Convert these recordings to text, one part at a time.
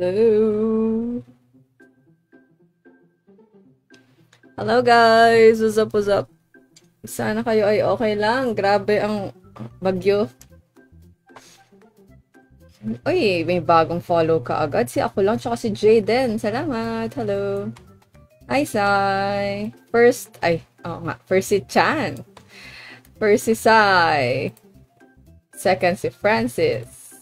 Hello. Hello guys. What's up, what's up? Sana kayo ay okay lang. Grabe ang bagyo. Uy, may bagong follow ka agad. Si ako lang, tsaka si Jayden. Salamat. Hello. Hi, Sai. First si Chan. First si Sai. Second si Francis.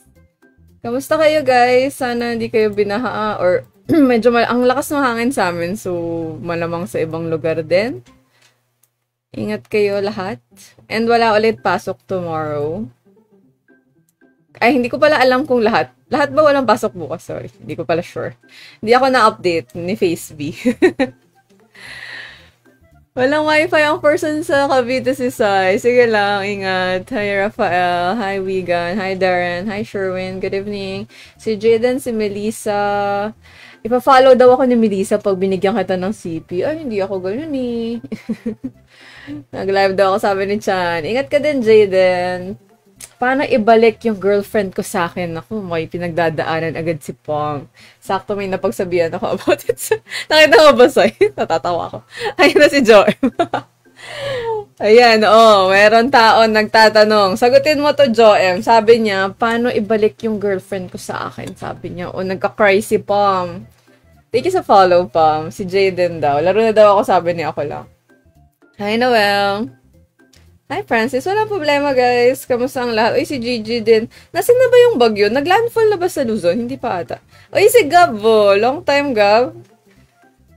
Kamusta kayo guys? Sana hindi kayo binaha or medyo ang lakas ng hangin sa amin, so malamang sa ibang lugar din. Ingat kayo lahat. And wala ulit pasok tomorrow. Ay, hindi ko pala alam kung lahat. Lahat ba walang pasok bukas? Sorry. Hindi ko pala sure. Hindi ako na-update ni FaceB. Walang wifi ang person sa Cavite si Sai. Sige lang, ingat. Hi Rafael. Hi Wigan. Hi Darren. Hi Sherwin. Good evening. Si Jaden, si Melissa. Ipa-follow daw ako ni Melissa pag binigyan kita ng CP. Ay, hindi ako ganun eh. Nag-live daw ako, sabi ni Chan. Ingat ka din, Jaden. Paano ibalik yung girlfriend ko sa akin? Ako, may pinagdadaanan agad si Pong. Sakto may napagsabihan ako about it. Nakita ko ba sa'yo? Natatawa ako. Ayun na si Joem. Ayan, meron taon nagtatanong. Sagutin mo to, Joem. Sabi niya, paano ibalik yung girlfriend ko sa akin? Sabi niya, nagka-cry si Pom. Thank you sa follow, Pom. Si Jaden daw. Laro na daw ako, sabi niya ako lang. Hi, Noel. Hi, Francis. Walang problema, guys. Kamusta ang lahat? Uy, si Gigi din. Nasaan na ba yung bagyo? Naglandfall na ba sa Luzon? Hindi pa ata. Uy, si Gab, long time, Gab.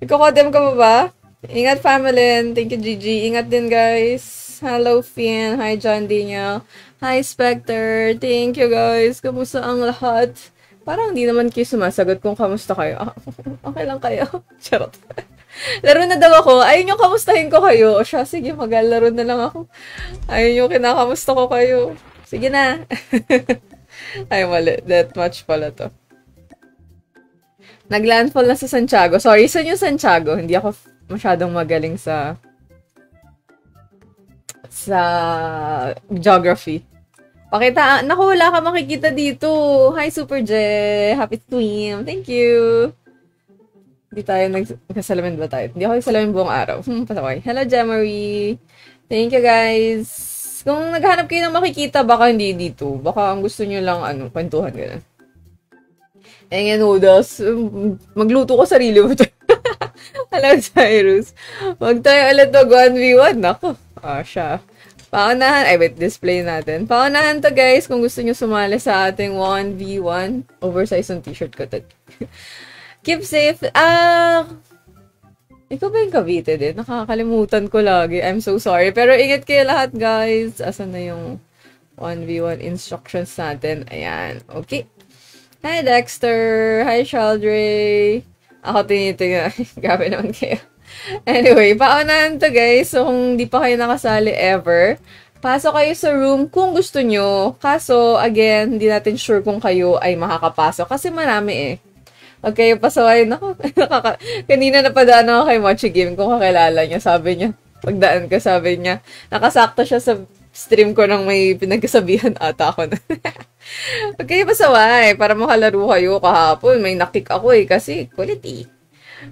Ikakodem ka ba? Ingat, family. Thank you, Gigi. Ingat din, guys. Hello, Finn. Hi, John Daniel. Hi, Spectre. Thank you, guys. Kamusta ang lahat? Parang hindi naman kayo sumasagot kung kamusta kayo. Okay lang kayo. Charot. Laro na daw ako. Ayun yung kamustahin ko kayo. O siya, sige, maglalaro na lang ako. Ayun yung kinakamusta ko kayo. Sige na. Ay, mali. That much pala to. Naglandfall na sa Santiago. Sorry, saan yung Santiago? Hindi ako masyadong magaling sa geography. Pakita. Naku, wala ka makikita dito. Hi, Super J. Happy Twin. Thank you. Hindi tayo nagkasalamin ba tayo? Hindi ako nagsalamin buong araw. Pasaway. Hello, Jemery. Thank you, guys. Kung naghanap kayo ng makikita, baka hindi dito. Baka ang gusto nyo lang, kwentuhan ganun. Noodles. Magluto ko sarili mo. Hello, Cyrus. Wag tayo ulit mag 1v1. Naku. Siya. Paunahan. Ay, wait. Display natin. Paunahan to, guys. Kung gusto nyo sumali sa ating 1v1. Oversize yung t-shirt ko to. Keep safe. Ikaw ba yung Cavite din? Nakakalimutan ko lagi. I'm so sorry. Pero ingat kayo lahat, guys. Asan na yung 1v1 instructions natin? Ayan. Okay. Hi, Dexter. Hi, Shaldre. Ako tinitingnan. Grabe naman kayo. Anyway, paunahan to, guys. So, kung di pa kayo nakasali ever, pasok kayo sa room kung gusto nyo. Kaso, again, hindi natin sure kung kayo ay makakapasok. Kasi marami eh. Okay, pasaway. Naku, kanina napadaan ako kay Mochi Game kung kakilala niya. Sabi niya, pagdaan ka, sabi niya, nakasakto siya sa stream ko nang may pinagkasabihan ata ako na. Okay, pasaway. Para makalaro kayo kahapon. May nakik ako eh, kasi kulit eh.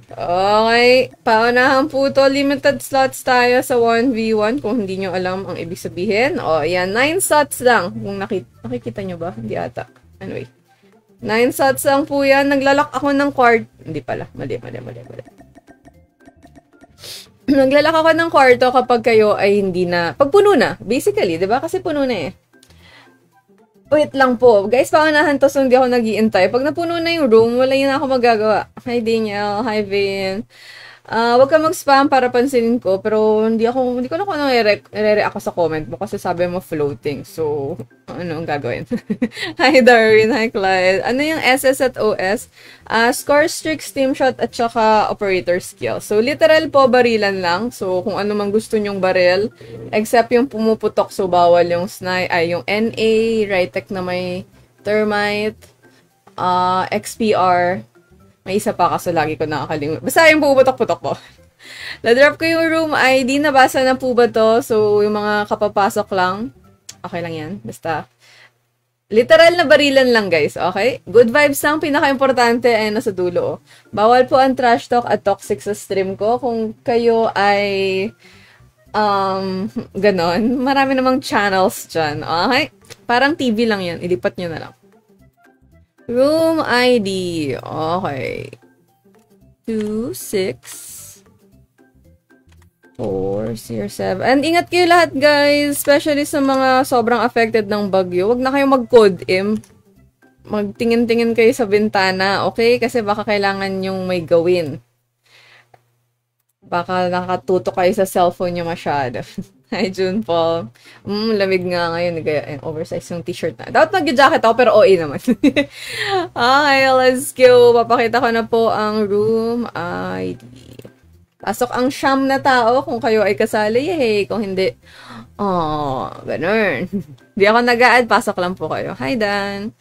Okay, paunahan po to. Limited slots tayo sa 1v1 kung hindi nyo alam ang ibig sabihin. Ayan, 9 slots lang. Kung nakikita nyo ba? Hindi ata. Anyway. 9 slots lang po yan. Naglalak ako ng quart. Hindi pala. Mali. Naglalak ako ng kwarto kapag kayo ay hindi na... Pag puno na. Basically, di ba? Kasi puno na eh. Wait lang po. Guys, paunahan to so hindi ako nag-iintay. Pag napuno na yung room, wala yun ako magagawa. Hi, Daniel. Hi, Vin. Wag ka mag-spam para pansinin ko, pero hindi ko na kung ano i-react ako sa comment mo kasi sabi mo floating. So, ano ang gagawin? Hi Darwin, hi Clyde. Ano yung SS at OS? Score streak, steam shot, at saka operator skill. So, literal po, barilan lang. So, kung ano man gusto nyong baril, except yung pumuputok, so bawal yung yung NA, Rytec na may thermite, XPR, may isa pa kaso lagi ko nakakalimutan. Basta yung puputok-putok po. Na-drop ko yung room ID. Nabasa na po ba to? So, yung mga kapapasok lang. Okay lang yan. Basta. Literal na barilan lang, guys. Okay? Good vibes lang. Pinaka-importante ay nasa dulo. Bawal po ang trash talk at toxic sa stream ko. Kung kayo ay ganon. Marami namang channels dyan. Okay? Parang TV lang yan. Ilipat nyo na lang. Room ID. Okay. 2, 6, 4, 7. And ingat kayo lahat, guys. Especially sa mga sobrang affected ng bagyo. Huwag na kayo mag-code im. Magtingin-tingin kayo sa bintana. Okay? Kasi baka kailangan yung may gawin. Baka nakatutok kayo sa cellphone nyo masyado. Hi, June Paul. Lamig nga ngayon. Oversize yung t-shirt na. Dapat mag-jacket ako, pero OA naman. Okay, let's go. Papakita ko na po ang room ID. Pasok ang siyam na tao kung kayo ay kasali. Yay! Kung hindi, ganun. Hindi ako nag-a-add. Pasok lang po kayo. Hi, Dan.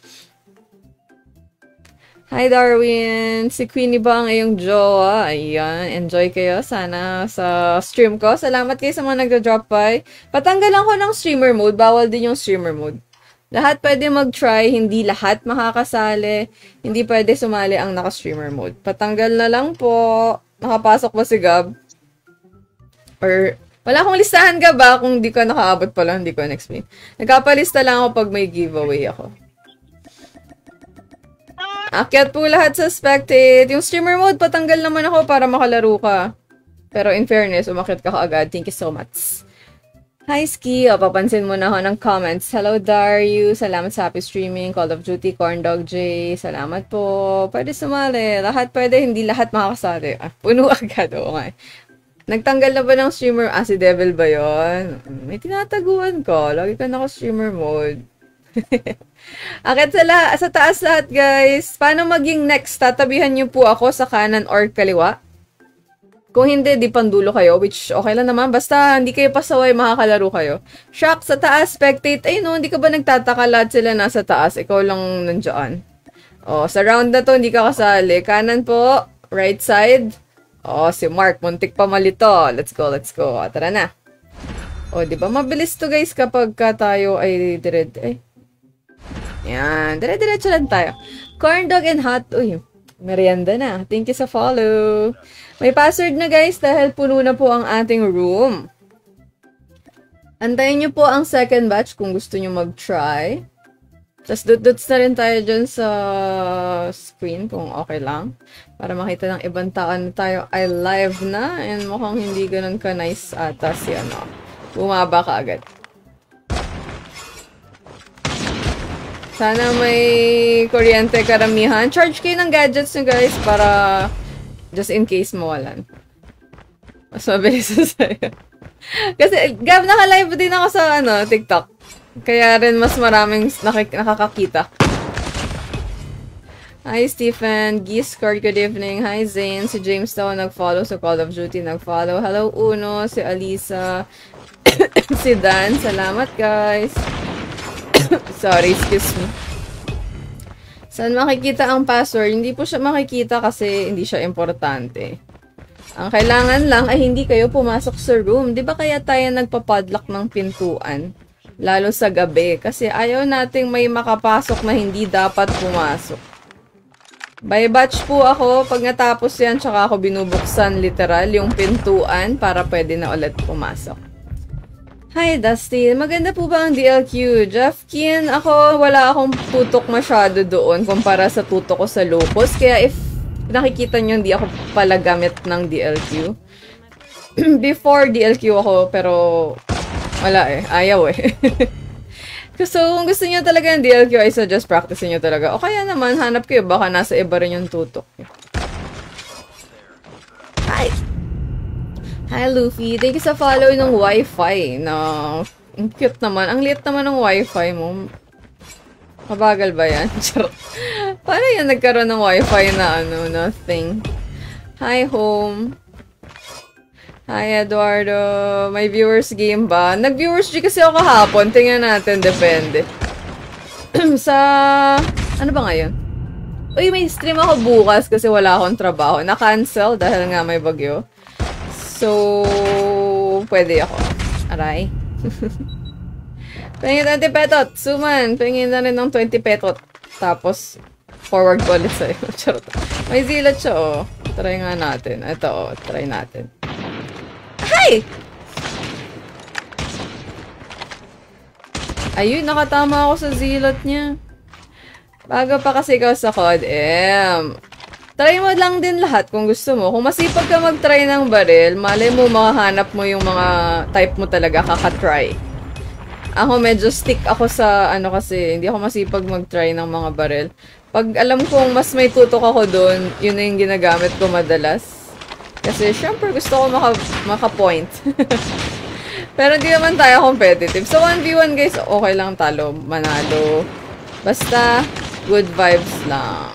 Hi, Darwin. Si Queenie ba ang iyong jowa? Ayan. Enjoy kayo sana sa stream ko. Salamat kayo sa mga nagda-drop by. Patanggalan ko ng streamer mode. Bawal din yung streamer mode. Lahat pwede mag-try. Hindi lahat makakasali. Hindi pwede sumali ang naka-streamer mode. Patanggal na lang po. Nakapasok ba si Gab? Or, wala akong listahan, Gab, ba? Kung di ka nakaabot pala, hindi ko na-explain. Nagkapalista lang ako pag may giveaway ako. Akyat po lahat sa spectate. Yung streamer mode, patanggal naman ako para makalaro ka. Pero in fairness, umakyat ka kaagad. Thank you so much. Hi, Ski. Papansin mo na ako ng comments. Hello, Darius. Salamat sa happy streaming. Call of Duty, Corndog J. Salamat po. Pwede sumali. Lahat pwede, hindi lahat makakasali. Puno agad. Oo nga. Nagtanggal na ba ng streamer? Si Devil ba yun? May tinataguan ko. Lagi ka naka-streamer mode. Akit sa taas lahat, guys. Paano maging next? Tatabihan niyo po ako sa kanan or kaliwa? Kung hindi, di pandulo kayo. Which, okay lang naman. Basta, hindi kayo pasaway, makakalaro kayo. Shock, sa taas, spectate. Ay, no, hindi ka ba nagtataka lahat sila nasa taas? Ikaw lang nandiyan. Sa round na to, hindi ka kasali. Kanan po, right side. Si Mark, muntik pa malito. Let's go, let's go. Tara na. Di ba? Mabilis to, guys, kapag tayo ay yan. Dire-diretso lang tayo. Corn dog and hot. Uy, merienda na. Thank you sa follow. May password na, guys, dahil puno na po ang ating room. Antayin nyo po ang second batch kung gusto nyo mag-try. Tapos dot-dots na rin tayo dyan sa screen kung okay lang. Para makita ng ibang tao na tayo ay live na. And mukhang hindi ganun ka-nice ata si bumaba ka agad. Sana may kuryente karamihan. Charge kayo ng gadgets nyo, guys, para just in case mawalan. Mas mabilis sa sayo. Kasi, Gab, naka-live din ako sa, TikTok. Kaya rin mas maraming nakakakita. Hi, Stephen. Giscard, good evening. Hi, Zane. Si James daw nag-follow sa Call of Duty. Nag-follow. Hello, Uno. Si Alisa. Si Dan. Salamat, guys. Sorry, excuse me. Saan makikita ang password? Hindi po siya makikita kasi hindi siya importante. Ang kailangan lang ay hindi kayo pumasok sa room. Di ba kaya tayo nagpapadlock ng pintuan? Lalo sa gabi. Kasi ayaw nating may makapasok na hindi dapat pumasok. By batch po ako. Pag natapos yan, tsaka ako binubuksan literal yung pintuan para pwede na ulit pumasok. Hi, Dusty. Maganda po ba ang DLQ? Jeffkin, wala akong tutok masyado doon kumpara sa tutok ko sa Locust. Kaya if nakikita nyo, hindi ako pala gamit ng DLQ. Before DLQ ako, pero wala ayaw So, kung gusto nyo talaga ng DLQ, I suggest practice nyo talaga. O kaya naman, hanap kayo, baka nasa iba rin yung tutok. Hi! Hi, Luffy. Thank you sa follow ng Wi-Fi. No, ang cute naman. Ang liit naman ng Wi-Fi mo. Mabagal ba yan? Paano yan nagkaroon ng Wi-Fi na ano, na thing? Hi, home. Hi, Eduardo. May viewers game ba? Nag-viewers G kasi ako kahapon. Tingnan natin. Depende. Sa... Ano ba ngayon? Uy, may stream ako bukas kasi wala akong trabaho. Na-cancel dahil nga may bagyo. So, pwede ako. Aray. Pengin 20 petot. Suman, pengin na rin ng 20 petot. Tapos, forward ko ulit sa'yo. Charot. May zilat siya, oh. Try nga natin. Ito, oh. Try natin. Hi! Ayun, nakatama ako sa zilat niya. Bago pa kasi ikaw sa COD, try mo lang din lahat kung gusto mo. Kung masipag ka mag-try ng baril, malay mo makahanap mo yung mga type mo talaga kaka-try. Ako medyo stick ako sa ano kasi, hindi ako masipag mag-try ng mga baril. Pag alam kong mas may tutok ako doon, yun na yung ginagamit ko madalas. Kasi syempre gusto ko maka-point. Pero hindi naman tayo competitive. So 1v1 guys, okay lang talo, manalo. Basta, good vibes lang.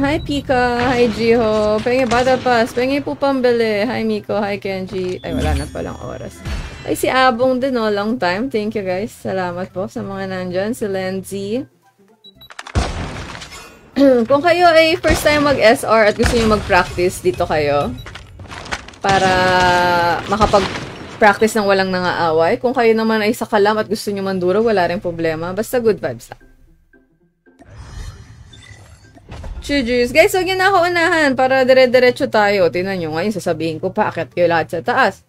Hi Pika, hi Jiho. Pengi Battle Pass, pengi po pambili. Hi Miko, hi Kenji. Ay, wala na palang oras. Ay, si Abong din, no? Long time. Thank you guys. Salamat po sa mga nandyan. Si Lenzy. Kung kayo ay first time mag-SR at gusto niyo mag-practice, dito kayo. Para makapag-practice ng walang nangaaway. Kung kayo naman ay sakalam at gusto niyo manduro, wala rin problema. Basta good vibes lang. Chujus. Guys, huwag niyo na ako unahan para dire-diretso tayo. Tingnan nyo ngayon, sasabihin ko pa, akit kayo lahat sa taas.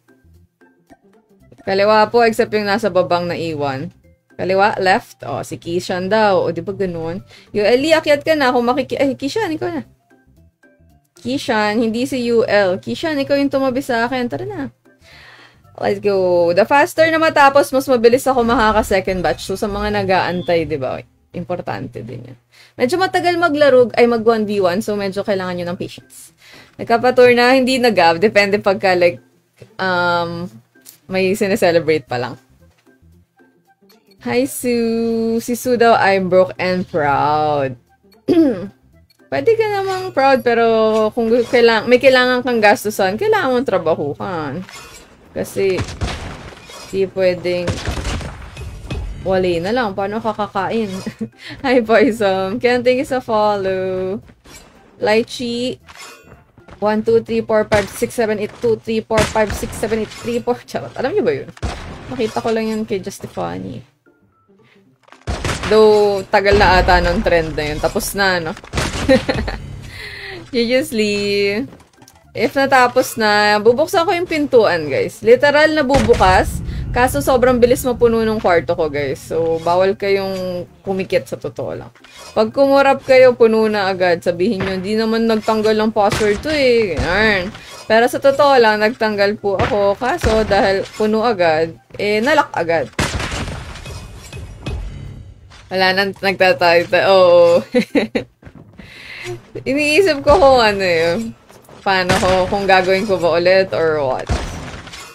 Kaliwa po, except yung nasa babang na iwan. Kaliwa, left. O, si Kishan daw. O, di ba ganun? Yung Eli, akyat ka na. Kung Ay, Kishan, ikaw na. Kishan, hindi si UL. Kishan, ikaw yung tumabi sa akin. Tara na. Let's go. The faster na matapos, mas mabilis ako makaka-second batch. So, sa mga nag-aantay, di ba? Importante din yan. Medyo matagal maglaro, ay mag 1v1. So, medyo kailangan nyo ng patience. Nagkapatur na, hindi nag-gab. Depende pagka, like, may sineselebrate pa lang. Hi, Sue. Si Sue daw, I'm broke and proud. Pwede ka namang proud, pero kung may kailangan kang gastusan, kailangan mong trabahuhan. Kasi, di pwedeng wali na lang. Paano kakakain? Hi, Poison. Ken, thank you sa follow. Lychee. 1, 2, 3, 4, 5, 6, 7, 8, 2, 3, 4, 5, 6, 7, 8, 3, 4. Charot. Alam niyo ba yun? Nakita ko lang yun kay Justifani. Though, tagal na ata nung trend na yun. Tapos na, no? Seriously. If natapos na, bubuksan ko yung pintuan, guys. Literal na bubukas. Kaso sobrang bilis mapuno ng kwarto ko, guys. So, bawal kayong kumikit sa totoo lang. Pag kumurap kayo, puno na agad. Sabihin nyo, hindi naman nagtanggal ng password to eh. Ganyan. Pero sa totoo lang, nagtanggal po ako. Kaso, dahil puno agad, nalock agad. Wala nang nagtatay. Oo. Iniisip ko kung ano yun. Paano kung gagawin ko ba ulit or what.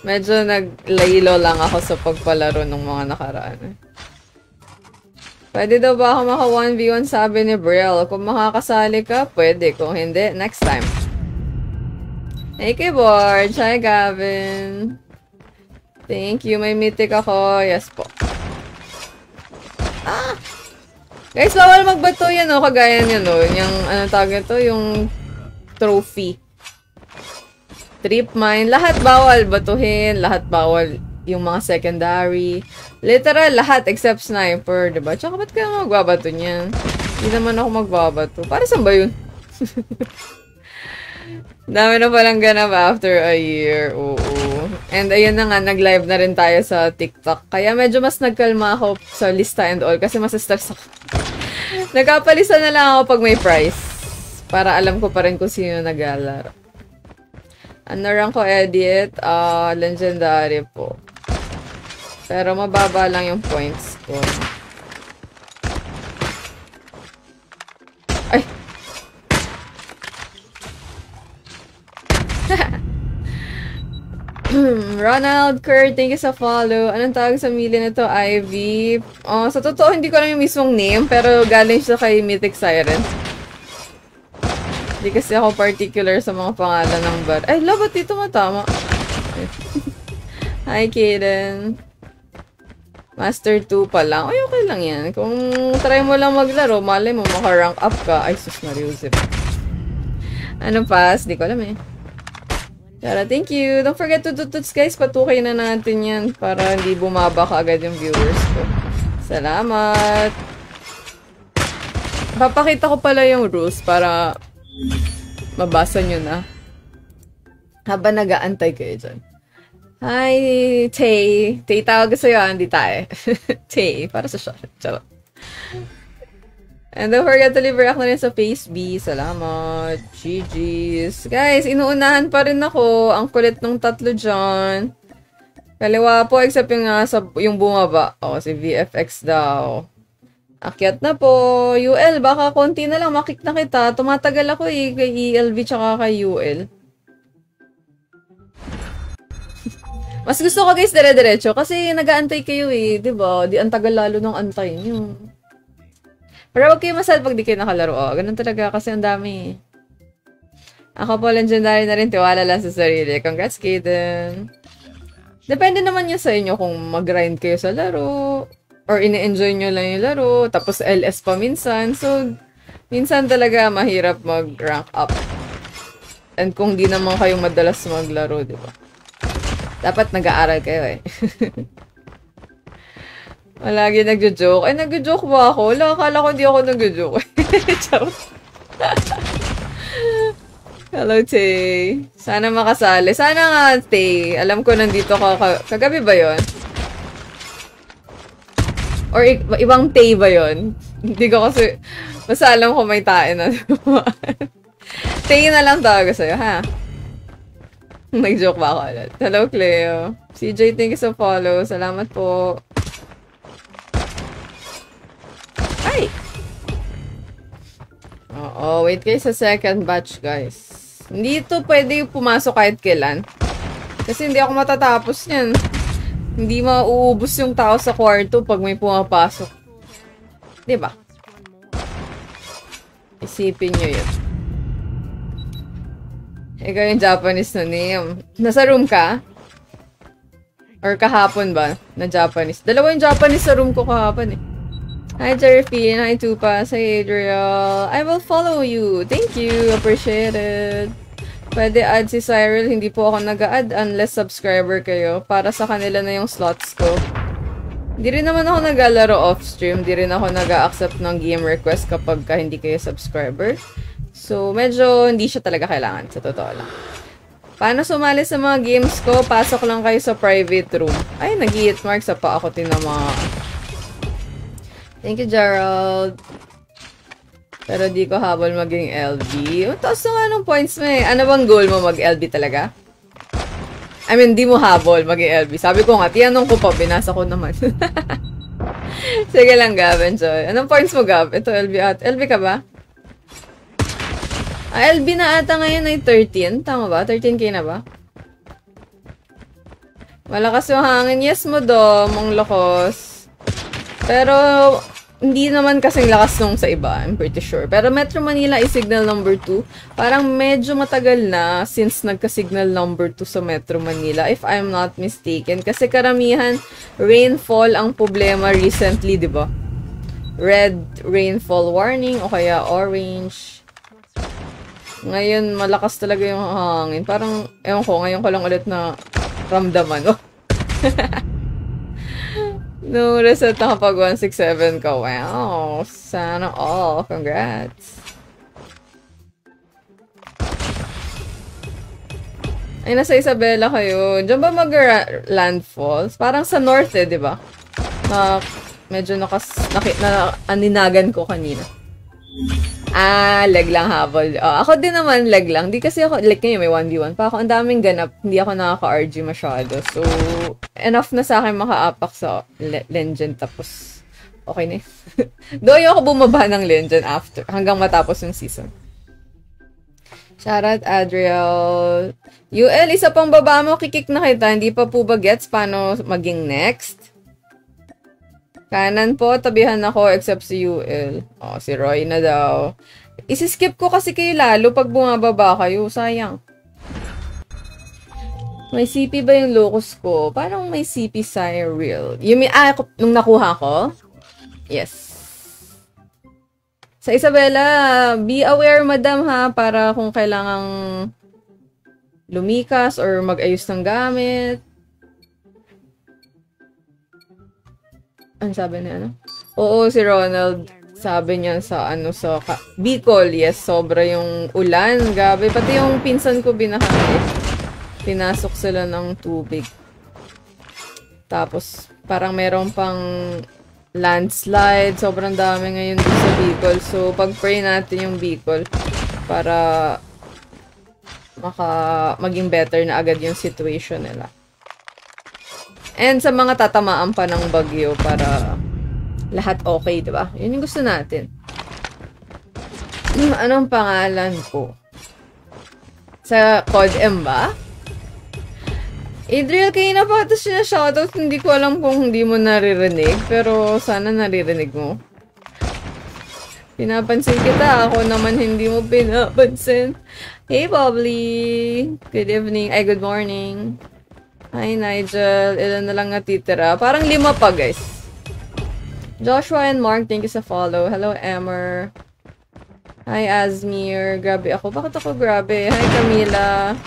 Medyo naglaylo lang ako sa pagpalaro ng mga nakaraan. Pwede daw ba ako maka 1v1 sabi ni Brielle? Kung makakasali ka, pwede. Kung hindi, next time. Hey, keyboard. Hi, Gavin. Thank you. May mythic ako. Yes po. Ah! Guys, bawal magbato yan, no? Kagaya niya, no? Yung, ano tawag ito? Yung trophy. Trip mine. Lahat bawal batuhin. Lahat bawal yung mga secondary. Literal, lahat except sniper, diba? Tsaka ba't kaya magbabato niyan? Hindi naman ako magbabato. Para saan ba yun? Dami na palang ganap after a year. Oo. And ayun na nga, nag-live na rin tayo sa TikTok. Kaya medyo mas nagkalma ako sa lista and all kasi mas stress ako. Nagkapalista na lang ako pag may price. Para alam ko pa rin kung sino naglalaro. Ano rank ko edit? Legendary po. Pero mababa lang yung points ko. Ay! Ronald Kerr, thank you sa follow. Anong tawag sa mili na to? Ivy. Sa totoo, hindi ko lang yung mismong name, pero galing siya kay Mythic Siren. Hindi kasi ako particular sa mga pangalan ng bar. Ay, ba't dito matama? Hi, Kaden. Master 2 pa lang. Ay, okay lang yan. Kung try mo lang maglaro, malay mo, maka-rank up ka. Ay, sus, Mariusip. Ano pass? Di ko alam eh. Pero thank you. Don't forget to tututs guys. Patukay na natin yan para hindi bumaba ka agad yung viewers ko. Salamat. Papakita ko pala yung rules para mabasa nyo na. Habang nag-aantay kayo dyan. Hi, Tay. Tay tawag sa'yo, hindi tayo. Tay, para sa shot. Charot. And don't forget to leave react na rin sa FaceB. Salamat. GG's. Guys, inuunahan pa rin ako. Ang kulit ng tatlo dyan. Kaliwa po, except yung bumaba. Si VFX daw. Akyat na po. UL, baka konti na lang. Makik na kita. Tumatagal ako kay ELV tsaka kay UL. Mas gusto ko guys, dire-diretso. Kasi nag-aantay kayo diba? Di ang tagal lalo ng antay nyo. Pero huwag kayo masal pag di kayo nakalaro. Ganun talaga kasi ang dami. Ako po, legendary na rin. Tiwala lang sa sarili. Congrats, Kaden. Depende naman yun sa inyo kung mag-grind kayo sa laro. Or ini-enjoy nyo lang yung laro. Tapos LS pa minsan. So, minsan talaga mahirap mag-rank up. And kung di naman kayo madalas maglaro, di ba? Dapat nag-aaral kayo Malagi nagjo-joke. Ay, nagjo-joke ba ako? Wala, akala ko hindi ako nagjo-joke. Charot. Hello, Tay. Sana makasali. Sana nga, Tay. Alam ko nandito ka. Kagabi ba yon? Or ibang Tay ba yon? Hindi ko kasi... Basta alam ko may tae na. Tay na lang tawag sa'yo, ha? Nag-joke ba ako ulit? Hello, Cleo. CJ, thank you sa follow. Salamat po. Ay! Oo, wait kayo sa second batch, guys. Hindi ito pwede pumasok kahit kailan. Kasi hindi ako matatapos yan. Hindi mauubos yung tao sa kwarto pag may pumapasok. Diba? Isipin nyo yun. Ikaw yung Japanese na name. Nasa room ka? Or kahapon ba? Na Japanese. Dalawa yung Japanese sa room ko kahapon Hi, Jerfine. Hi, Tupas. Hi, Adriel. I will follow you. Thank you. Appreciate it. Pwede add si Cyril. Hindi po ako nag-add unless subscriber kayo. Para sa kanila na yung slots ko. Hindi rin naman ako nag-alaro off-stream. Hindi rin ako nag-accept ng game request kapag hindi kayo subscriber. So, medyo hindi siya talaga kailangan. Sa totoo lang. Paano sumali sa mga games ko? Pasok lang kayo sa private room. Ay, nag-hit mark sa pa ako tinama. Thank you, Gerald. Pero di ko habol maging LB. Taos na nga ng points mo Ano bang goal mo? Mag-LB talaga? I mean, di mo habol maging LB. Sabi ko nga, tiyanong ko pa. Binasa ko naman. Sige lang, Gab. Enjoy. Anong points mo, Gab? Ito, LB at. LB ka ba? LB na ata ngayon ay 13. Tama ba? 13k na ba? Malakas yung hangin. Yes mo do, mong lokos. Pero, hindi naman kasing lakas nung sa iba, I'm pretty sure. Pero Metro Manila is signal number 2. Parang medyo matagal na since nagka-signal number 2 sa Metro Manila, if I'm not mistaken. Kasi karamihan, rainfall ang problema recently, di ba? Red rainfall warning o kaya orange. Ngayon, malakas talaga yung hangin. Parang, ewan ko, ngayon ko lang ulit na ramdaman. Oh. No, reset na kapag 167 ka. Wow. Sana all. Congrats. Ay, nasa Isabela kayo. Diyan ba mag-landfalls? Parang sa north di ba? Medyo aninagan ko kanina. Lag lang habol. Ako din naman lag lang. Di kasi ako, like ngayon may 1v1 pa ako. Ang daming ganap. Hindi ako nakaka-RG masyado. So, enough na sa akin maka-apak sa Legend. Tapos, okay na Doon ako bumaba ng Legend after. Hanggang matapos yung season. Shoutout, Adriel. UL, isa pang baba mo, kikik na kita. Hindi pa po ba gets paano maging next? Kanan po, tabihan ako except si UL. Oh, si Roy na daw. Isi-skip ko kasi kayo lalo pag bumababa kayo. Sayang. May CP ba yung locus ko? Parang may CP Cyril. Yung nung nakuha ko? Yes. Sa Isabela, be aware, madam, ha, para kung kailangang lumikas or mag-ayos ng gamit. Ano sabi niya, ano? Oo, si Ronald, sabi niya sa, Bicol, yes, sobra yung ulan, gabi. Pati yung pinsan ko binahay. Pinasok sila ng tubig. Tapos, parang meron pang landslide. Sobrang dami ngayon dito sa Bicol. So, pag-pray natin yung Bicol para maging better na agad yung situation nila. And sa mga tatamaan pa ng bagyo para lahat okay, diba? Yun yung gusto natin. Anong pangalan ko? Sa Code M ba? Adriel, kayo na pa ito sinashoutout. Hindi ko alam kung hindi mo naririnig. Pero sana naririnig mo. Pinapansin kita. Ako naman hindi mo pinapansin. Hey, Bubbly. Good evening. Ay, good morning. Hi, Nigel. Ilan na lang natitira? Parang 5 pa, guys. Joshua and Mark, thank you sa follow. Hello, Emmer. Hi, Azmir. Grabe ako. Bakit ako grabe? Hi, Camila.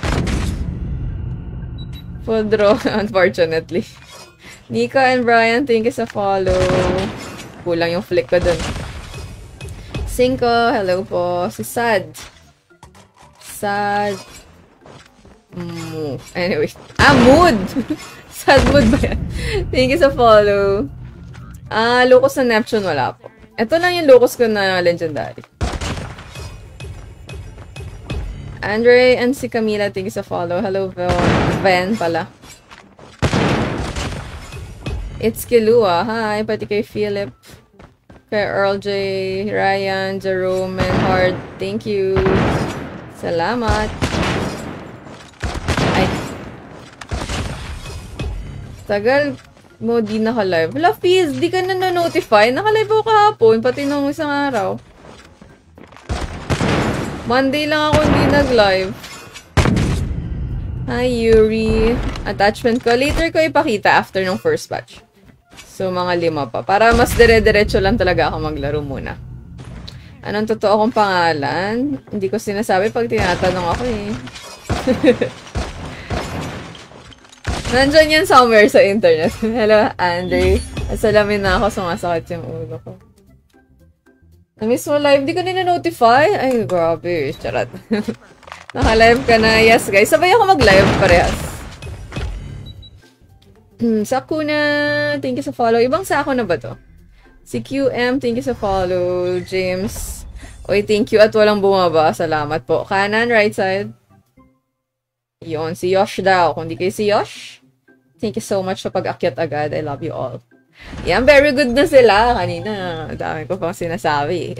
Full draw, unfortunately. Nika and Brian, thank you sa follow. Kulang yung flick ko dun. Cinco, hello po. Si Sad. Sad. Anyway. Mood! Sad mood ba yan? Thank you sa follow. Locus na Neptune, wala po. Ito lang yung locus ko na legendary. Andre and si Camila, thank you sa follow. Hello, Ven pala. It's Kilua. Hi, pati kay Philip. Kay Earl J, Ryan, Jerome, and Hart. Thank you. Salamat. Ay. Tagal mo di naka-live. Wala, Fizz, di ka na na-notify. Naka-live ako kahapon, pati nung isang araw. Monday lang ako hindi nag-live. Hi, Yuri. Attachment ko. Later ko ipakita after ng first batch. So, mga 5 pa. Para mas dire-diretso lang talaga ako maglaro muna. Anong totoo kong pangalan? Hindi ko sinasabi pag tinatanong ako eh. Nandyan yan somewhere sa internet. Hello, Andre. Salamin na ako. Sumasakit yung ulo ko. Na-miss mo live? Di ka nina-notify? Ay, grabe. Charat. Naka-live ka na. Yes, guys. Sabay ako mag-live parehas. Sakuna. Thank you sa follow. Ibang Sako na ba to? Si QM. Thank you sa follow. James. Oy, thank you at walang bumaba. Salamat po. Kanan, right side. Yun. Si Yosh daw. Kung di kayo si Yosh, thank you so much sa pag-akyat agad. I love you all. Yan, very good na sila. Kanina, dami ko pang sinasabi.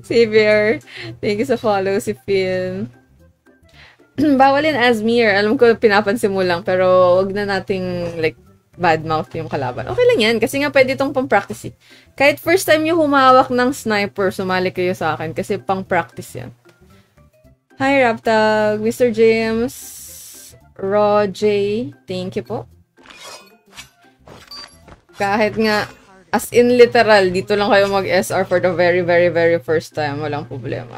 Si Bear, thank you sa follow. Si Phil. Bawalin Azmir. Alam ko, pinapansin mo lang. Pero, wag na nating, like, badmouth yung kalaban. Okay lang yan. Kasi nga, pwede itong pang-practice. Kahit first time yung humawak ng sniper, sumali kayo sa akin. Kasi pang-practice yan. Hi, Raptag. Mr. James. Roger. Thank you po. Kahit nga, as in literal, dito lang kayo mag-SR for the very, very, very first time. Walang problema.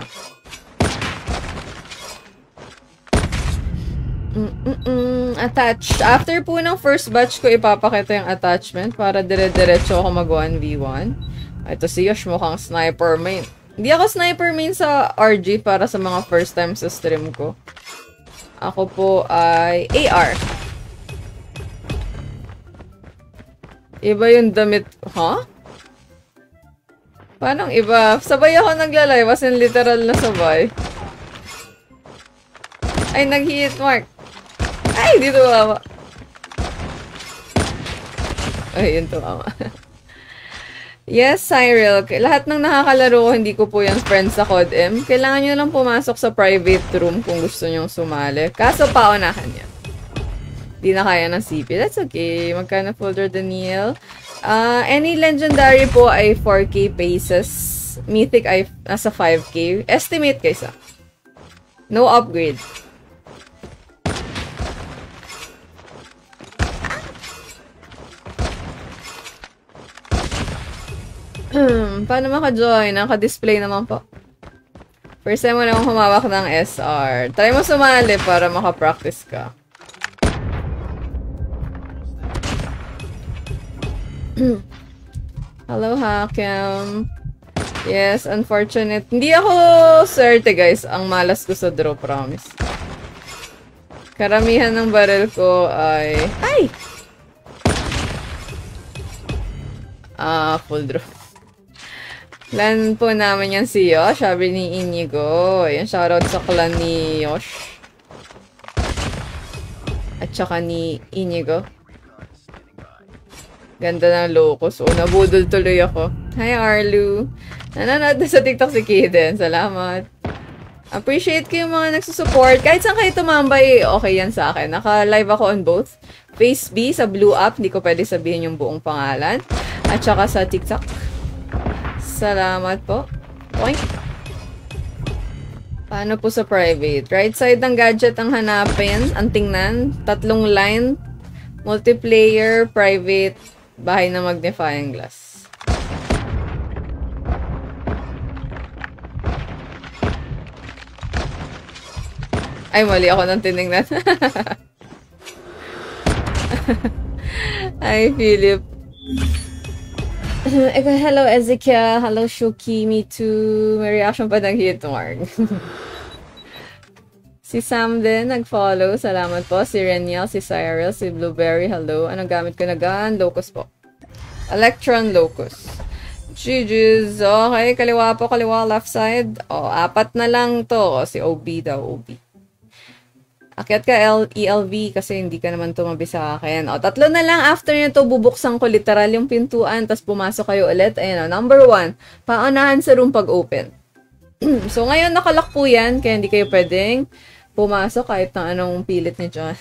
Attach. After po ng first batch ko, ipapakita yung attachment para dire-diretso ako mag-1v1. Ito si Yosh, mukhang sniper main. Hindi ako sniper main sa RG para sa mga first time sa stream ko. Ako po ay AR. Iba yung damit. Huh? Parang iba. Sabay ako nagla-live. As in literal na sabay. Ay, nag-hit mark. Ay, dito mama. Ay, yun to mama. Yes, Cyril. Lahat ng nakakalaro ko, hindi ko po yung friends sa COD-M. Kailangan nyo lang pumasok sa private room kung gusto nyo sumali. Kaso paunahan yan. Di na kaya ng CP. That's okay. Magkano folder Daniel? Any legendary po ay 4K pesos. Mythic ay nasa 5K. Estimate kaysa. No upgrade. Paano maka-join? Naka-display naman po. First time mo naman humawak ng SR. Try mo sumali para maka-practice ka. Hello, Hakem. Yes, unfortunate. Hindi ako swerte, guys. Ang malas ko sa draw, promise. Karamihan ng barrel ko ay... Ay! Full draw. Clan po namin yan si Yosh, sabi ni Inigo. Ayan, shoutout sa clan ni Yosh. At saka ni Inigo. Ganda ng locus. Nabudol tuloy ako. Hi, Arlu. Nanonood na sa TikTok si Kiden. Salamat. Appreciate ko yung mga nagsusupport. Kahit saan kayo tumambay, okay yan sa akin. Naka-live ako on both. Face B sa Blue App. Hindi ko pwede sabihin yung buong pangalan. At saka sa TikTok. Salamat po. Point. Paano po sa private? Right side ng gadget ang hanapin. Ang tingnan. 3 line. Multiplayer, private, bahay na magnifying glass. Ay, mali ako nang tinignan. Hi, Philip. Hello, Ezekiel. Hello, Shuki. Me too. May reaction pa ng hit mark. Si Sam din, nag-follow. Salamat po. Si Reniel, si Cyril, si Blueberry. Hello. Anong gamit ko na gun? Locus po. Electron Locus. GG's. Okay, kaliwa po, kaliwa, left side. 4 na lang to. Si OB daw, OB. Akyat ka ELV kasi hindi ka naman tumabi sa akin. 3 na lang. After nito, bubuksan ko literal yung pintuan, tapos pumasok kayo ulit. Ayan, number 1. Paunahan sa room pag open. So, ngayon nakalock po yan, kaya hindi kayo pwedeng pumasok kahit na anong pilit ni John.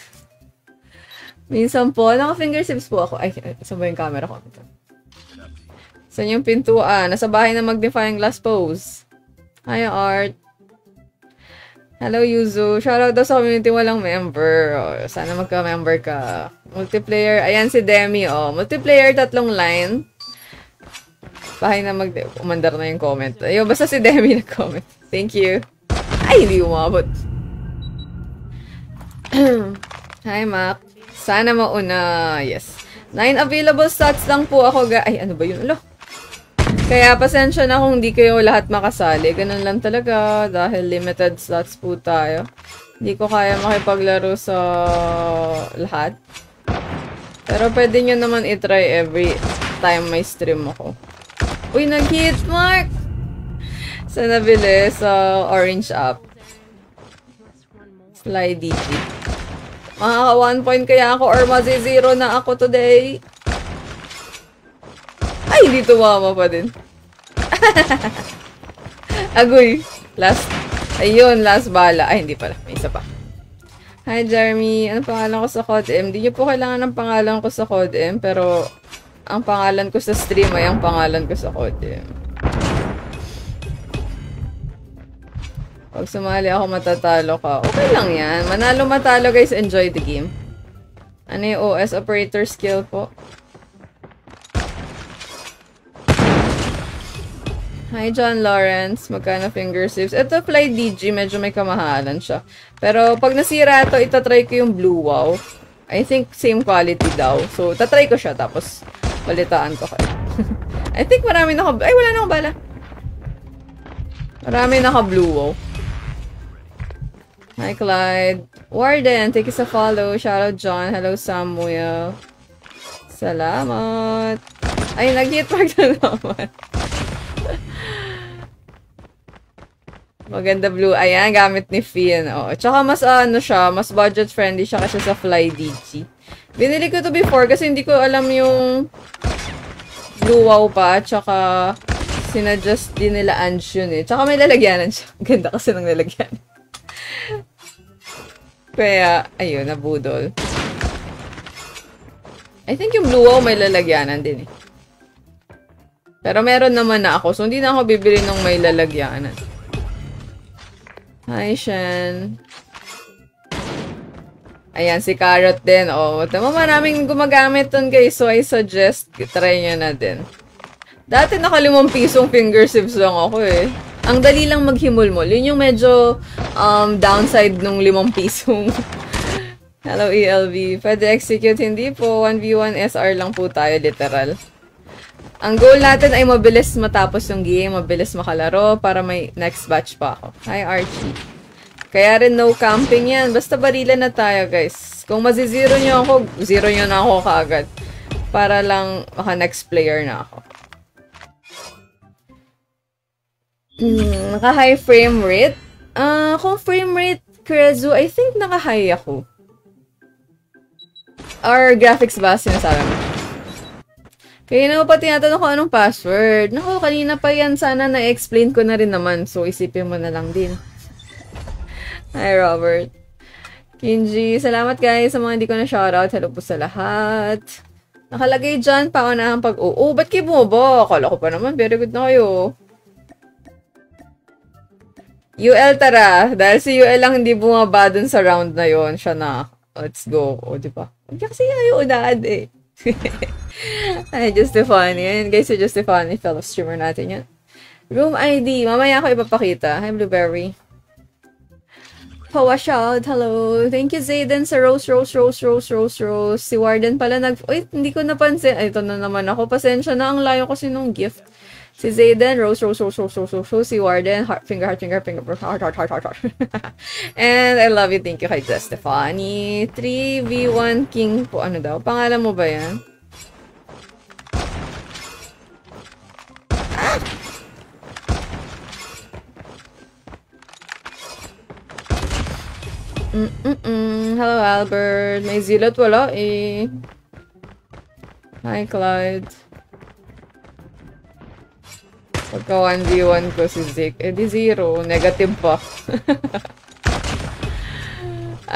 Minsan po, naka-fingertips po ako. Ay, saan ba yung camera ko? Saan yung pintuan? Nasa bahay na magnifying glass pose. Hi, Art. Hello, Yuzu. Shoutout daw sa community walang member. Sana magka-member ka. Multiplayer. Ayan si Demi. Multiplayer, 3 line. Bahay na umandar na yung comment. Ayun, basta si Demi nag-comment. Thank you. Ay, hindi umabot. Hi, Mac. Sana mauna. Yes. 9 available slots lang po ako. Ay, ano ba yun? Alo. Kaya pasensya na kung hindi kayo lahat makasali. Ganun lang talaga. Dahil limited slots po tayo. Hindi ko kaya makipaglaro sa lahat. Pero pwede nyo naman itry every time may stream ako. Uy, nag-hit mark! Sa nabili sa Orange app. Slide DG. Makaka 1 point kaya ako or mazi-0 na ako today. Ay, hindi tumama pa din. Agoy. Last. Ayun, last bala. Ay, hindi pala. May isa pa. Hi, Jeremy. Ano pangalan ko sa COD-M? Hindi nyo po kailangan ng pangalan ko sa COD-M, pero ang pangalan ko sa stream ay ang pangalan ko sa COD-M. Pag sumali ako, matatalo ka. Okay lang yan. Manalo matalo, guys. Enjoy the game. Ano yung OS operator skill po? Hi, John Lawrence. Magkano finger saves? Ito, Fly DG. Medyo may kamahalan siya. Pero pag nasira ito, itatry ko yung Blue Wow. I think same quality daw. So, tatry ko siya. Tapos, balitaan ko kayo. I think marami naka... Ay, wala na akong bala. Marami naka-Blue Wow. Hi, Clyde. Warden, thank you sa follow. Shoutout, John. Hello, Samuel. Salamat. Ay, nag-hit mark na naman. Maganda blue. Ayan, gamit ni Finn. Tsaka mas ano siya, mas budget friendly siya kasi sa Fly DG. Binili ko to before kasi hindi ko alam yung luwaw pa, tsaka sinadjust din nila Ange yun eh. Tsaka may lalagyanan siya. Ganda kasi ng lalagyan. Kaya, ayun, nabudol. I think yung luwaw may lalagyanan din eh. Pero meron naman na ako, so hindi na ako bibili ng may lalagyanan. Hi, Shen. Ayan, si Carrot din. Oh, tama, maraming gumagamit dun guys. So, I suggest, try nyo na din. Dati naka 5 pisong finger sieves lang ako eh. Ang dali lang maghimulmol. Yun yung medyo downside nung 5 pisong. Hello, ELV. Pwede execute? Hindi po. 1v1 SR lang po tayo, literal. Ang goal natin ay mabilis matapos yung game, mabilis makalaro para may next batch pa ako. Hi, Archie. Kaya rin no camping yan. Basta barilan na tayo, guys. Kung mazizero nyo ako, zero nyo na ako kaagad. Para lang maka-next player na ako. Naka-high frame rate? Kung frame rate, Krezu, I think naka-high ako. Or graphics ba sinasabi mo? Kaya na pa tinatanong ko anong password. Naku, kanina pa yan. Sana na-explain ko na rin naman. So, isipin mo na lang din. Hi, Robert. Kinji, salamat guys sa mga hindi ko na shoutout. Hello po sa lahat. Nakalagay dyan, paunahang pag-oo. Ba't kayo bumaba? Akala ko pa naman. Very good na kayo. UL tara. Dahil si UL lang hindi bumaba dun sa round na yon, siya na. Let's go. O, diba? Hindi kasi ayaw unaad eh. Ay, Justifani. Ayan guys, si Justifani. Fellow streamer natin yan. Room ID. Mamaya ako ipapakita. Hi, Blueberry. Pawa shout. Hello. Thank you, Zayden, sa Rose. Si Warden pala Uy, hindi ko napansin. Ay, ito na naman ako. Pasensya na. Ang layo kasi nung gift. Si Zayden, Rose. Si Warden, heart. And I love you. Thank you kay Stefani. 3v1 King po. Ano daw? Pangalan mo ba yan? Hello, Albert. May zilot wala eh. Hi, Clyde. Pagka 1v1 ko si Zeke, eh di 0. Negative pa.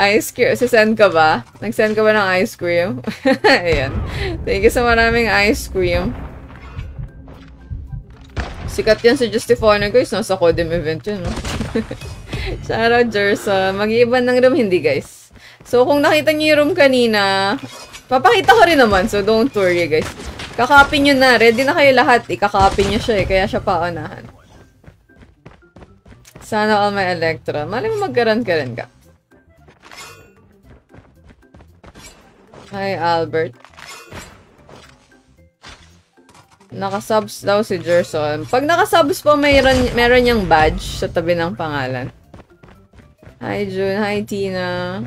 Ice cream. Sisend ka ba? Nag-send ka ba ng ice cream? Ayan. Thank you sa maraming ice cream. Sikat yan sa Justify guys. Nasa Codem event yun, no? Shoutout, Jerson. Mag-iiban ng room, hindi guys. So, kung nakita niyo yung room kanina, papakita ko rin naman. So, don't worry guys. Kakopy nyo na. Ready na kayo lahat. Ikakopy nyo siya eh. Kaya siya paunahan. Sana all my Electra. Mali mo mag-run ka rin ka. Hi, Albert. Nakasubs daw si Jerson. Pag nakasubs po, meron niyang badge sa tabi ng pangalan. Hi, June. Hi, Tina.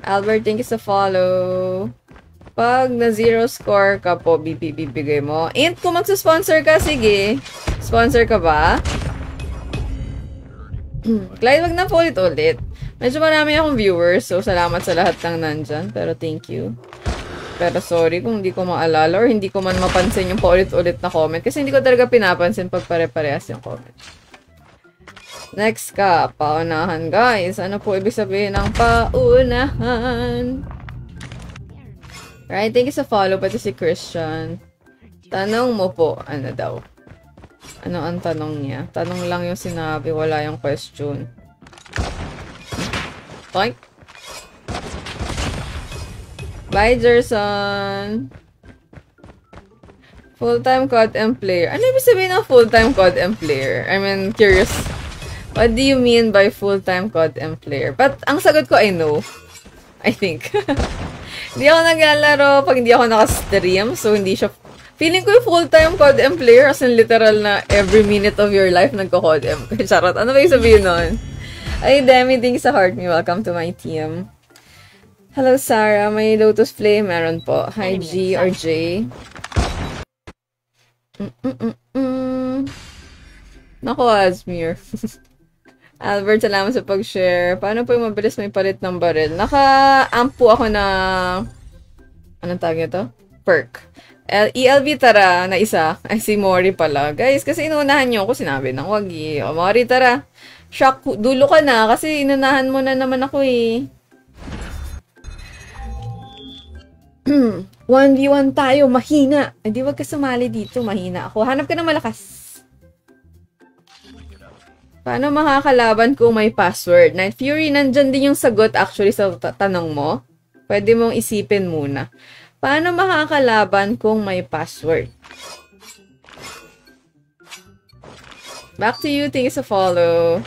Albert, thank you sa follow. Pag na-0 score ka po, bibigay mo. Int, kung magsusponsor ka, sige. Sponsor ka ba? Clyde, wag na po ulit-ulit. Medyo marami akong viewers, so salamat sa lahat ng nandyan. Pero thank you. Pero sorry kung hindi ko maalala or hindi ko man mapansin yung paulit-ulit na comment. Kasi hindi ko talaga pinapansin pag pare-parehas yung comment. Next ka, paunahan guys. Ano po ibig sabihin ng paunahan? Right, thank you sa follow, pati si Christian. Tanong mo po, ano daw? Ano ang tanong niya? Tanong lang yung sinabi, wala yung question. Toink! Bye, Jerson! Full-time COD-M player. Ano ibig sabihin ng full-time COD-M player? I mean, curious. What do you mean by full-time COD-M player? But, ang sagot ko ay no. I think. Hindi ako naglalaro pag hindi ako naka-stream. So, hindi siya... Feeling ko yung full-time COD-M player as in literal na every minute of your life nagko-COD-M. Charot. Ano ba yung sabihin nun? Ay, Demi, thanks sa heart me. Welcome to my team. Hello, Sarah. May Lotus Flame. Meron po. Hi, G or J. Naku, Asmir. Albert, salamat sa pag-share. Paano po yung mabilis may palit ng baril? Naka-amp po ako na... Anong tawag ito? perk. ELV tara na isa. Ay, si Mori pala. Guys, kasi inunahan nyo ako. Sinabi ng wagi. O, Mori tara. Shock, dulo ka na. Kasi inunahan mo na naman ako eh. 1v1 tayo. Mahina. Hindi, wag ka sumali dito. Mahina ako. Hanap ka ng malakas. Paano makakalaban kung may password? Night Fury, nandyan din yung sagot actually sa tanong mo. Pwede mong isipin muna. Paano makakalaban kung may password? Back to you. Thank you sa follow.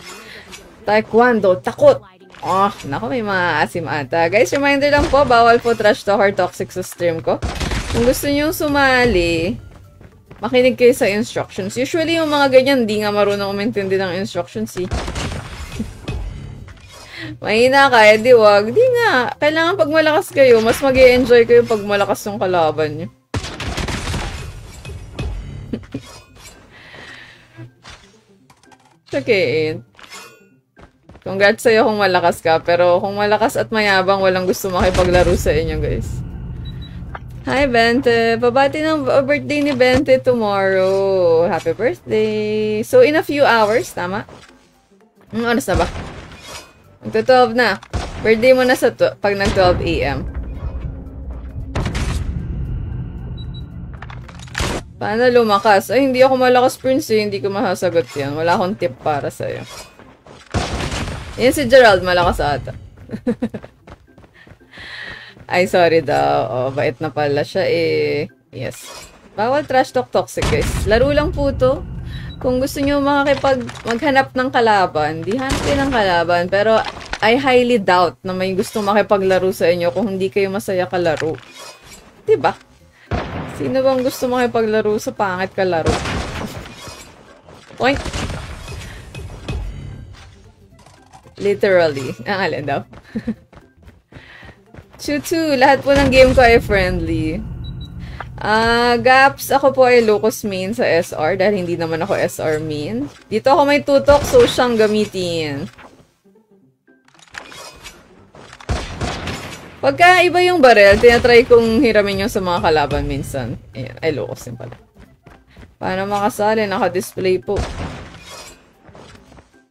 Taekwondo. Takot. Oh, naku, may mga asim ata. Guys, reminder lang po, bawal po trash talk or toxic sa stream ko. Kung gusto nyo sumali, makinig kayo sa instructions. Usually, yung mga ganyan, di nga marunong umintindi ng instructions, eh. Mahina ka, di wag. Di nga. Kailangan pag malakas kayo, mas mag-e-enjoy kayo pag malakas yung kalaban nyo. Okay. Congrats sa'yo kung malakas ka. Pero kung malakas at mayabang, walang gusto makipaglaro sa inyo, guys. Hi, Bente. Pabati ng birthday ni Bente tomorrow. Happy birthday. So, in a few hours, tama? Anong oras na ba? Magto-12 na. Birthday mo na sa pag nag-12 AM. Paano lumakas? Ay, hindi ako malakas, Prince. Hindi ko masasagot yan. Wala akong tip para sa'yo. Yan si Gerald. Malakas ata. Ay, sorry daw. Oh, bait na pala siya eh. Yes. Bawal trash talk toxic, guys. Laro lang po to. Kung gusto nyo maghanap ng kalaban, di hanap kayo ng kalaban. Pero I highly doubt na may gusto makipaglaro sa inyo kung hindi kayo masaya kalaro. Diba? Sino bang gusto makipaglaro sa pangit kalaro? Point. Literally. Ang alin daw. Chuchu, lahat po ng game ko ay friendly. Gaps, ako po ay Locus main sa SR dahil hindi naman ako SR main. Dito ako may tutok, so siyang gamitin. Pagka iba yung barrel, tinatry kong hiramin yung sa mga kalaban minsan. Ayan, ay Locus din pala. Paano makasali? Naka-display po.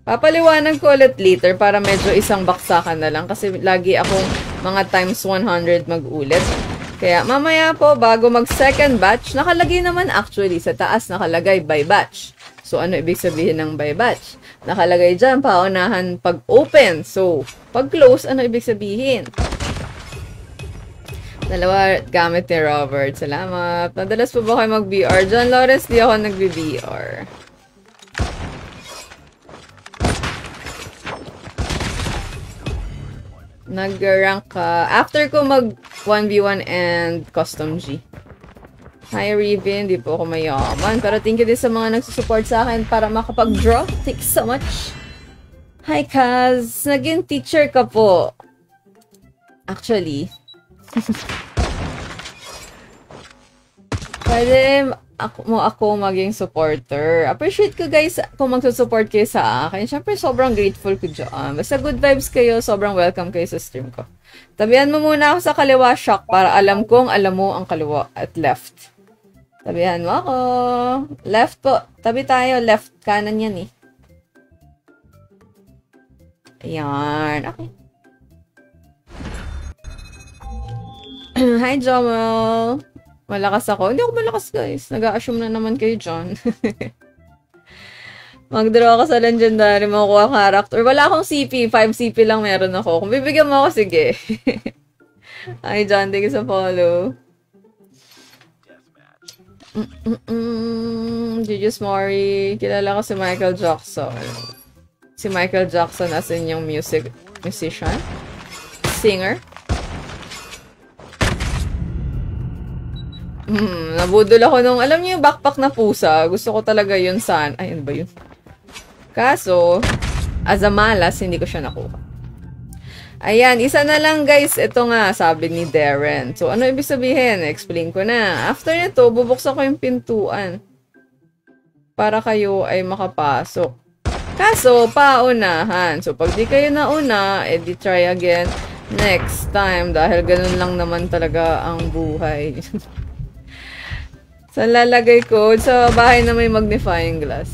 Papaliwanag ko ulit later para medyo isang baksakan na lang kasi lagi akong mga times 100 mag-ulit. Kaya mamaya po, bago mag-second batch, nakalagay naman actually sa taas, nakalagay by batch. So, ano ibig sabihin ng by batch? Nakalagay dyan, paunahan pag-open. So, pag-close, ano ibig sabihin? Dalawa gamit ni Robert. Salamat. Madalas po ba kayo mag-BR? John Lawrence, di ako nag-BR. Nag-rank ka. After ko mag 1v1 and custom G. Hi, Riven. Di po ako mayaman. Pero thank you din sa mga nagsusupport sa akin para makapag-draw. Thank you so much. Hi, Kaz. Naging teacher ka po. Actually. Pwede ako maging supporter. Appreciate ko guys kung magsusupport kayo sa akin. Siyempre, sobrang grateful ko dyan. Basta good vibes kayo, sobrang welcome kayo sa stream ko. Tabihan mo muna ako sa kaliwa, Shock, para alam kong alam mo ang kaliwa at left. Tabihan mo ako. Left po. Tabi tayo. Left. Kanan yan eh. Ayan. Okay. Hi, Jomo. Malakas ako. Hindi ako malakas, guys. Nag-a-assume na naman kayo dyan. Mag-draw ka sa legendary, makukuha character. Wala akong CP. 5 CP lang meron ako. Kung bibigyan mo ako, sige. Hi, John. Thank you sa follow. Julius Mori. Kilala ko si Michael Jackson. Si Michael Jackson as in yung musician. Singer. Nabudol ako nung, alam niyo yung backpack na pusa. Gusto ko talaga yun saan. Ay, ano ba yun? Kaso, as a malas, hindi ko siya nakuha. Ayan, isa na lang guys. Ito nga, sabi ni Darren. So, ano ibig sabihin? Explain ko na. After nito, bubuksan ko yung pintuan. Para kayo ay makapasok. Kaso, paunahan. So, pag di kayo nauna, edi try again next time. Dahil ganun lang naman talaga ang buhay. Saan lalagay ko? Sa bahay na may magnifying glass.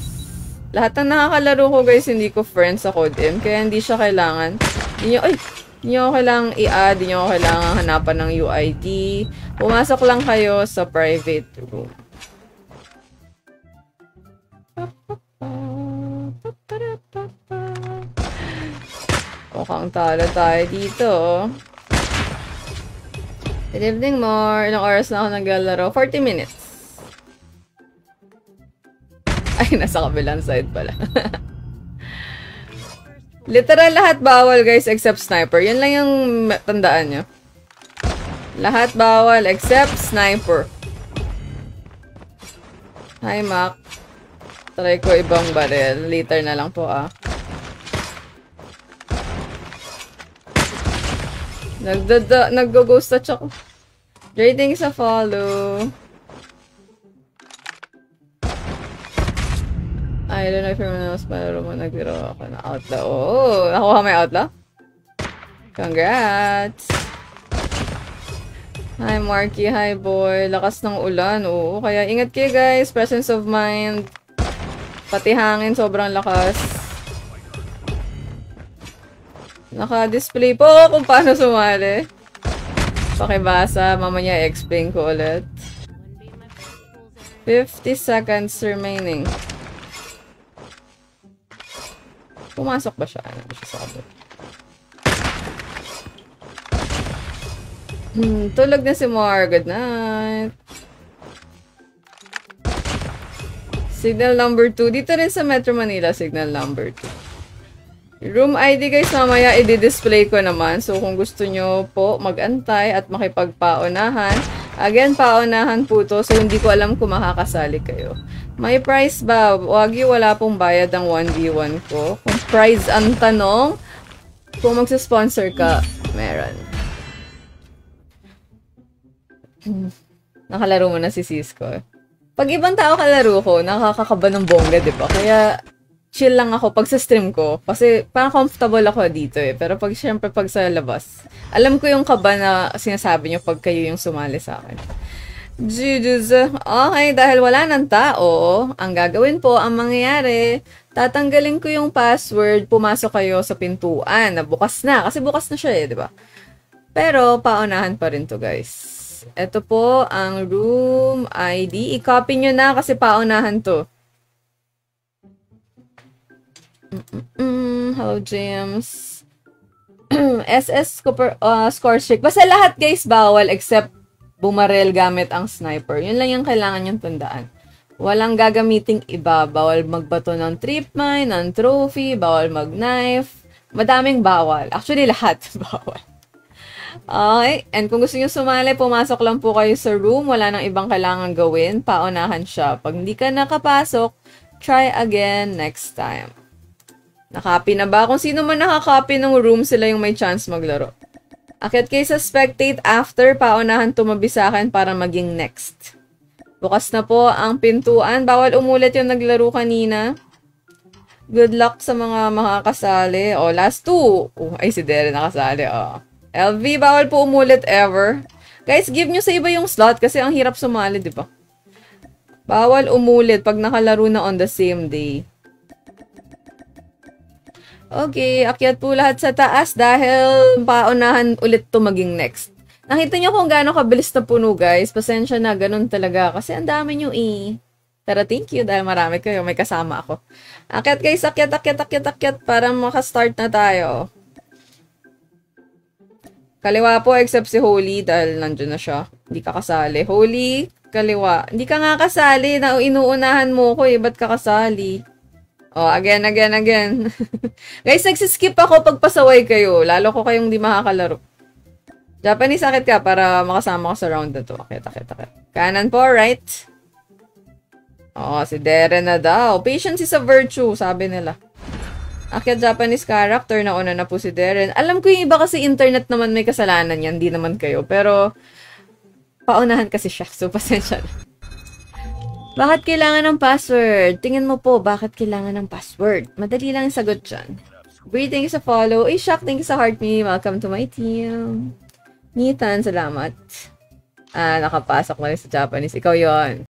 Lahat ng nakakalaro ko guys, hindi ko friends sa CODM. Kaya hindi siya kailangan. Hindi nyo kailangan i-add. Hindi nyo kailangan hanapan ng UID. Pumasok lang kayo sa private room. Mukhang talo tayo dito. Good evening, more. Ilang oras na ako naglalaro? 40 minutes. Ay, nasa kabilang side pala. Literal lahat bawal guys except sniper. Yan lang yung tandaan nyo. Lahat bawal except sniper. Hi, Mac. Try ko ibang barrel. Later na lang po Nag-ghost touch ako. Rating sa follow. I don't know if everyone else pero mo nagdiro ako na outlaw. Oh, nakuha may outlaw? Congrats! Hi Marky, hi boy. Lakas ng ulan. Oo, kaya ingat kayo guys. Presence of mind. Pati hangin, sobrang lakas. Naka-display po kung paano sumali. Pakibasa, mamaya explain ko ulit. 50 seconds remaining. Pumasok ba siya? Ano ba siya sa kabot? Tulog na si Mar. Good night. Signal number 2. Dito rin sa Metro Manila, signal number 2. Room ID guys, mamaya i-display ko naman. So, kung gusto nyo po mag-antay at makipagpaunahan. Again, paunahan po to. So, hindi ko alam kung makakasali kayo. May price ba? Wagi, wala pong bayad ang 1v1 ko. Kung prize ang tanong, kung magsa-sponsor ka, meron. Nakalaro mo na si Cisco. Pag ibang tao kalaro ko, nakakakaba ng bongga, diba? Kaya, chill lang ako pag sa stream ko. Kasi, parang comfortable ako dito eh. Pero pag, syempre, pag sa labas, alam ko yung kaba na sinasabi nyo pag kayo yung sumali sa akin. Okay, dahil wala ng tao, ang gagawin po, ang mangyayari, tatanggalin ko yung password, pumasok kayo sa pintuan na bukas na. Kasi bukas na siya eh, di ba? Pero, paunahan pa rin to guys. Ito po, ang room ID. I-copy nyo na kasi paunahan to. Hello, James. SS score streak. Basta lahat guys bawal except bumarel gamit ang sniper. Yun lang yung kailangan yung tandaan. Walang gagamiting iba. Bawal magbato ng trip mine, ng trophy, bawal mag-knife. Madaming bawal. Actually, lahat bawal. Okay. And kung gusto nyo sumali, pumasok lang po kayo sa room. Wala nang ibang kailangan gawin. Paunahan siya. Pag hindi ka nakapasok, try again next time. Nakopy na ba? Kung sino man nakakopy ng room, sila yung may chance maglaro. Akit kayo sa spectate after, paunahan tumabi sa akin para maging next. Bukas na po ang pintuan. Bawal umulit yung naglaro kanina. Good luck sa mga makakasali. O, last two. Ay, si Darren nakasali. LV, bawal po umulit ever. Guys, give nyo sa iba yung slot kasi ang hirap sumali, di ba? Bawal umulit pag nakalaro na on the same day. Okay, akyat po lahat sa taas dahil paunahan ulit to maging next. Nakita nyo kung gaano kabilis na puno guys. Pasensya na, ganun talaga. Kasi ang dami nyo Tara, thank you dahil marami kayo. May kasama ako. Akyat guys, akyat para makastart na tayo. Kaliwa po except si Holy dahil nandun na siya. Hindi ka kasali. Holy, kaliwa. Hindi ka nga kasali. Inuunahan mo ko Ba't ka kasali? Oh, again. Guys, nagsiskip ako pag pasaway kayo. Lalo ko kayong di makakalaro. Japanese, akit ka para makasama ko sa round na to. Akit. Kanan po, right? Oh, si Darren na daw. Patience is a virtue, sabi nila. Akit Japanese character, nauna na po si Darren. Alam ko yung iba kasi internet naman may kasalanan yan. Di naman kayo. Pero, paunahan kasi siya. So, pasensya na. Bakit kailangan ng password? Tingin mo po, bakit kailangan ng password? Madali lang yung sagot dyan. Breathing sa follow. Shock, thank you sa heart me. Welcome to my team. Nitan, salamat. Nakapasok na rin sa Japanese. Ikaw yon.